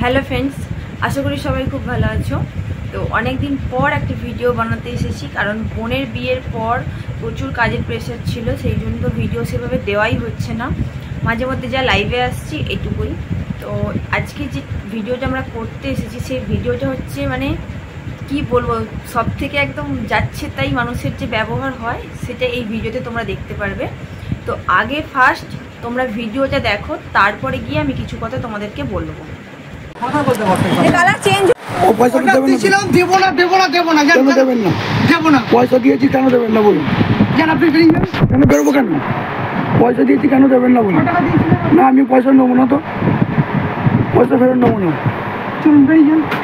Hello friends, আশা করি সবাই খুব ভালো আছো। তো অনেক দিন পর একটা ভিডিও বানাতে এসেছি, কারণ বোনের বিয়ের পর প্রচুর কাজের প্রেশার ছিল, সেই জন্য তো ভিডিও সেভাবে দেওয়াই হচ্ছে না। মাঝে মধ্যে যা লাইভে আসছি এটুকুই। তো আজকে যে ভিডিওটা আমরা করতে এসেছি সেই ভিডিওটা হচ্ছে মানে কি বলবো, সব থেকে একদম যাচ্ছে তাই মানুষের যে ব্যবহার হয় সেটা এই ভিডিওতে তোমরা দেখতে পারবে। তো আগে ফার্স্ট তোমরা ভিডিওটা দেখো, তারপরে গিয়ে আমি কিছু কথা তোমাদেরকে বলবো। পয়সা দিয়েছি কেন দেবেন না বলুন? কেন বেরোবো? কেন পয়সা দিয়েছি কেন দেবেন না বলুন? না, আমি পয়সা নেবো না, তো পয়সা ফেরত নেবো না।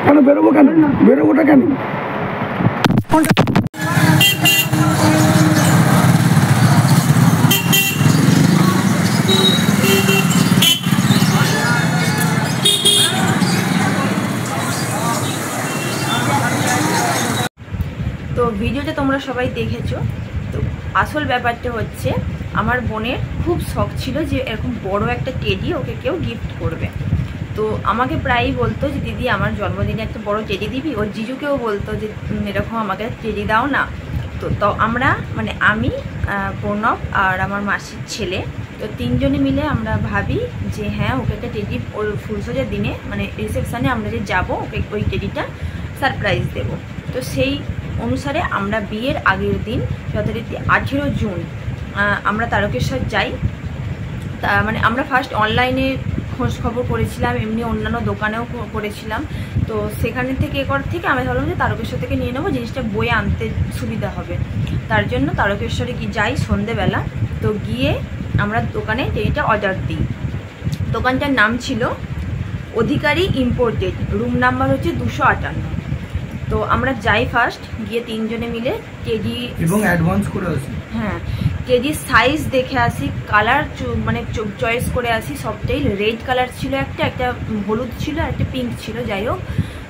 কেন বেরোবো? কেন বেরোবোটা কেন? তো ভিডিওটা তোমরা সবাই দেখেছো। তো আসল ব্যাপারটা হচ্ছে আমার বোনের খুব শখ ছিল যে এরকম বড় একটা টেডি ওকে কেউ গিফট করবে। তো আমাকে প্রায়ই বলতো যে দিদি আমার জন্মদিনে একটা বড় টেডি দিবি। ওর জিজুকেও বলতো যে এরকম আমাকে টেডি দাও না। তো আমরা মানে আমি, প্রণব আর আমার মাসির ছেলে, তো তিনজনে মিলে আমরা ভাবি যে হ্যাঁ ওকে একটা টেডি ওর ফুলসজ্জার দিনে মানে রিসেপশানে আমরা যে যাবো ওকে ওই টেডিটা সারপ্রাইজ দেবো। তো সেই অনুসারে আমরা বিয়ের আগের দিন যথারীতি 18 জুন আমরা তারকেশ্বর যাই। তা মানে আমরা ফার্স্ট অনলাইনে খোঁজ খবর করেছিলাম, এমনি অন্যান্য দোকানেও করেছিলাম। তো সেখানে থেকে আমি ভাবলাম যে তারকেশ্বর থেকে নিয়ে নেবো, জিনিসটা বয়ে আনতে সুবিধা হবে। তার জন্য তারকেশ্বরে যাই সন্ধেবেলা। তো গিয়ে আমরা দোকানে টেডিটা অর্ডার দিই। দোকানটার নাম ছিল অধিকারী ইম্পোর্টেড, রুম নাম্বার হচ্ছে 258। তো আমরা যাই ফার্স্ট গিয়ে তিনজনে মিলে টেডি এবং অ্যাডভান্স করে আসি। হ্যাঁ, টেডির সাইজ দেখে আসি, কালার মানে চয়েস করে আসি। সবটাই রেড কালার ছিল, একটা হলুদ ছিল, একটা পিঙ্ক ছিল। যাই হোক,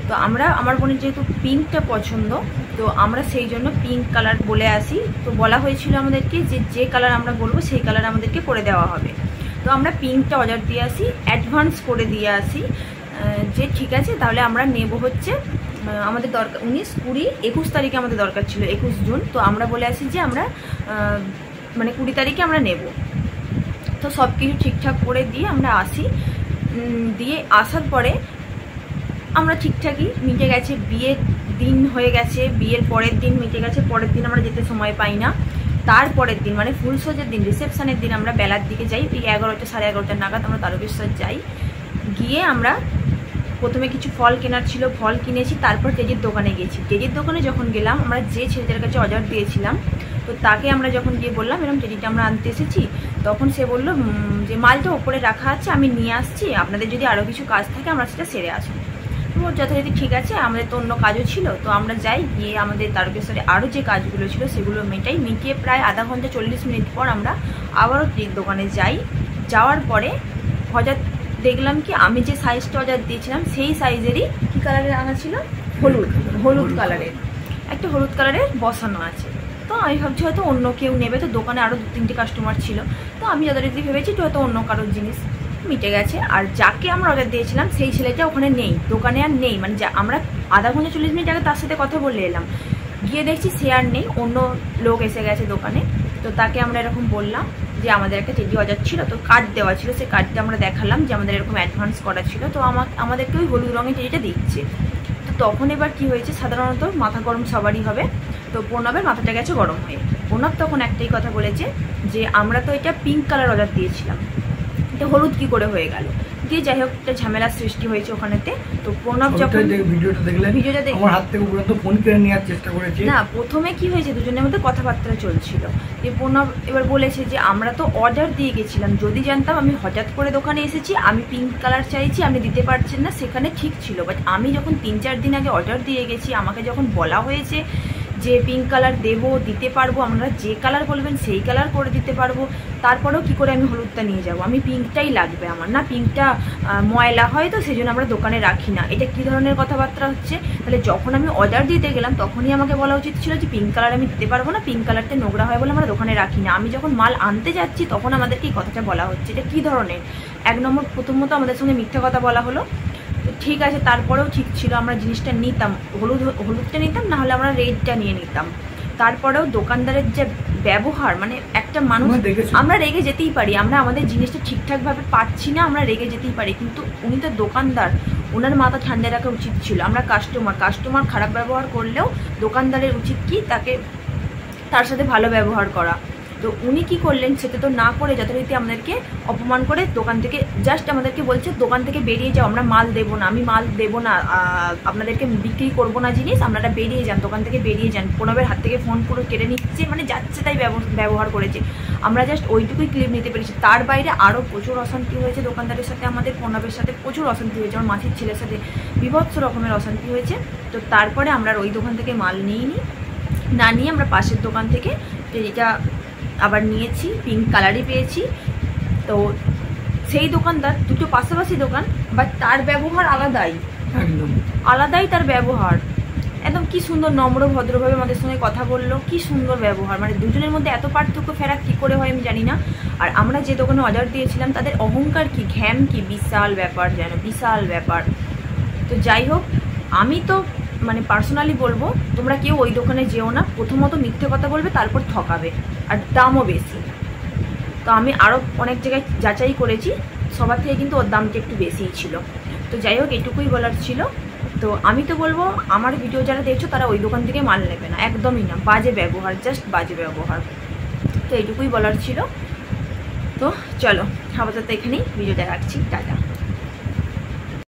তো আমার বোনের যেহেতু পিঙ্কটা পছন্দ, তো আমরা সেই জন্য পিঙ্ক কালার বলে আসি। তো বলা হয়েছিল আমাদেরকে যে কালার আমরা বলবো সেই কালার আমাদেরকে করে দেওয়া হবে। তো আমরা পিঙ্কটা অর্ডার দিয়ে আসি, অ্যাডভান্স করে দিয়ে আসি যে ঠিক আছে তাহলে আমরা নেব হচ্ছে আমাদের দরকার 19, 20, 21 তারিখে আমাদের দরকার ছিল, 21 জুন। তো আমরা বলে আসি যে আমরা মানে 20 তারিখে আমরা নেব। তো সব কিছু ঠিকঠাক করে দিয়ে আমরা আসি। দিয়ে আসার পরে আমরা ঠিকঠাকই মিটে গেছে, বিয়ের দিন হয়ে গেছে, বিয়ের পরের দিন মিটে গেছে। পরের দিন আমরা যেতে সময় পাই না। তারপরের দিন মানে ফুলসজ্জার দিন, রিসেপশানের দিন আমরা বেলার দিকে যাই, ওই 11টা সাড়ে 11টা নাগাদ আমরা তারকেশ্বর যাই। গিয়ে আমরা প্রথমে কিছু ফল কেনার ছিল, ফল কিনেছি। তারপর টেডির দোকানে গেছি। টেডির দোকানে যখন গেলাম, আমরা যে ছেলেটার কাছে অর্ডার দিয়েছিলাম, তো তাকে আমরা যখন গিয়ে বললাম এরকম টেডিটা আমরা আনতে এসেছি, তখন সে বললো যে মালটা ওপরে রাখা আছে, আমি নিয়ে আসছি, আপনাদের যদি আরও কিছু কাজ থাকে আমরা সেটা সেরে আসবো। তো যথারীতি ঠিক আছে, আমাদের তো অন্য কাজও ছিল। তো আমরা যাই, গিয়ে আমাদের তারকেশ্বরে আরও যে কাজগুলো ছিল সেগুলো মিটিয়ে প্রায় আধা ঘন্টা 40 মিনিট পর আমরা আবারও টেডির দোকানে যাই। যাওয়ার পরে হঠাৎ দেখলাম কি আমি যে সাইজটা অর্ডার দিয়েছিলাম সেই সাইজেরই কী কালারের আনা ছিল, হলুদ কালারের, একটা হলুদ কালারের বসানো আছে। তো আমি ভাবছি হয়তো অন্য কেউ নেবে, তো দোকানে আরও 2-3টে কাস্টমার ছিল। তো আমি যথারীতি ভেবেছি তো হয়তো অন্য কারোর জিনিস মিটে গেছে। আর যাকে আমরা অর্ডার দিয়েছিলাম সেই ছেলেটা ওখানে নেই, দোকানে আর নেই। মানে আমরা আধা ঘন্টা 40 মিনিট আগে তার সাথে কথা বলে এলাম, গিয়ে দেখছি সে আর নেই, অন্য লোক এসে গেছে দোকানে। তো তাকে আমরা এরকম বললাম যে আমাদের একটা টেডি অর্ডার ছিল, তো কার্ড দেওয়া ছিল, সেই কার্ডটা আমরা দেখালাম যে আমাদের এরকম অ্যাডভান্স করা ছিল। তো আমাদেরকে ওই হলুদ রঙের টেডিটা দিচ্ছে। তো তখন এবার কি হয়েছে, সাধারণত মাথা গরম সবারই হবে। তো প্রণবের মাথাটা গেছে গরম হয়ে। প্রণব তখন একটাই কথা বলেছে যে আমরা তো এটা পিঙ্ক কালার অর্ডার দিয়েছিলাম, এটা হলুদ কি করে হয়ে গেল। দিয়ে যাই হোক একটা ঝামেলার সৃষ্টি হয়েছে ওখানেতে। তো প্রণব যখন ভিডিওটা দেখে আমার হাত থেকে পর্যন্ত ফোন কেড়ে নেওয়ার চেষ্টা করেছে। না, প্রথমে কি হয়েছে, দুজনের মধ্যে কথাবার্তা চলছিল। যে প্রণব এবার বলেছে যে আমরা তো অর্ডার দিয়ে গেছিলাম, যদি জানতাম আমি হঠাৎ করে দোকানে এসেছি, আমি পিঙ্ক কালার চাইছি, আপনি দিতে পারছেন না, সেখানে ঠিক ছিল। বাট আমি যখন 3-4 দিন আগে অর্ডার দিয়ে গেছি, আমাকে যখন বলা হয়েছে যে পিঙ্ক কালার দেবো, দিতে পারবো, আপনারা যে কালার বলবেন সেই কালার করে দিতে পারবো, তারপরেও কি করে আমি হলুদটা নিয়ে যাব? আমি পিঙ্কটাই লাগবে আমার, না পিঙ্কটা ময়লা হয় তো সেই জন্য আমরা দোকানে রাখি না। এটা কী ধরনের কথাবার্তা হচ্ছে? তাহলে যখন আমি অর্ডার দিতে গেলাম তখনই আমাকে বলা উচিত ছিল যে পিঙ্ক কালার আমি দিতে পারবো না, পিঙ্ক কালারটা নোংরা হয় বলে আমরা দোকানে রাখি না। আমি যখন মাল আনতে যাচ্ছি তখন আমাদেরকে এই কথাটা বলা হচ্ছে, এটা কী ধরনের? এক নম্বর প্রথমত আমাদের সঙ্গে মিথ্যা কথা বলা হলো। ঠিক আছে, তারপরেও ঠিক ছিল, আমরা জিনিসটা নিতাম, হলুদটা নিতাম, না হলে আমরা রেডটা নিয়ে নিতাম। তারপরেও দোকানদারের যে ব্যবহার, মানে একটা মানুষ, আমরা রেগে যেতেই পারি, আমরা আমাদের জিনিসটা ঠিকঠাকভাবে পাচ্ছি না, আমরা রেগে যেতেই পারি, কিন্তু উনি তো দোকানদার, ওনার মাথা ঠান্ডা রাখা উচিত ছিল। আমরা কাস্টমার খারাপ ব্যবহার করলেও দোকানদারের উচিত কি তার সাথে ভালো ব্যবহার করা। তো উনি কি করলেন, সেটা তো না করে যথারীতি আমাদেরকে অপমান করে দোকান থেকে জাস্ট আমাদেরকে বলছে দোকান থেকে বেরিয়ে যাও, আমরা মাল দেবো না, আমি মাল দেবো না, আপনাদেরকে বিক্রি করবো না জিনিস, আপনারা বেরিয়ে যান, দোকান থেকে বেরিয়ে যান। প্রণবের হাত থেকে ফোন পুরো কেড়ে নিচ্ছে, মানে যাচ্ছে তাই ব্যবহার করেছে। আমরা জাস্ট ওইটুকুই ক্লিপ নিতে পেরেছি, তার বাইরে আরও প্রচুর অশান্তি হয়েছে দোকানদারের সাথে, আমাদের প্রণবের সাথে প্রচুর অশান্তি হয়েছে, আমার মাসির ছেলের সাথে বিভৎস রকমের অশান্তি হয়েছে। তো তারপরে আমরা ওই দোকান থেকে মাল না নিয়ে আমরা পাশের দোকান থেকে যেটা আবার নিয়েছি, পিঙ্ক কালারই পেয়েছি। তো সেই দোকানদার, দুটো পাশাপাশি দোকান, বাট তার ব্যবহার আলাদাই তার ব্যবহার, একদম কি সুন্দর নম্র ভদ্রভাবে আমাদের সঙ্গে কথা বললো, কি সুন্দর ব্যবহার, মানে দুজনের মধ্যে এত পার্থক্য ফেরাক কী করে হয় আমি জানি না। আর আমরা যে দোকানে অর্ডার দিয়েছিলাম তাদের অহংকার কি, ঘ্যাম কি, বিশাল ব্যাপার, যেন বিশাল ব্যাপার। তো যাই হোক, আমি তো মানে পার্সোনালি বলবো তোমরা কেউ ওই দোকানে যেও না, প্রথমত মিথ্যে কথা বলবে, তারপর ঠকাবে, আর দামও বেশি। তো আমি আরও অনেক জায়গায় যাচাই করেছি, সবার থেকে কিন্তু ওর দামটা একটু বেশিই ছিল। তো যাই হোক, এটুকুই বলার ছিল। তো আমি তো বলবো আমার ভিডিও যারা দেখছো তারা ওই দোকান থেকে মাল নেবে না, একদমই না, বাজে ব্যবহার, জাস্ট বাজে ব্যবহার। তো এইটুকুই বলার ছিল। তো চলো আপাতত এখানেই ভিডিওটা রাখছি, টাটা।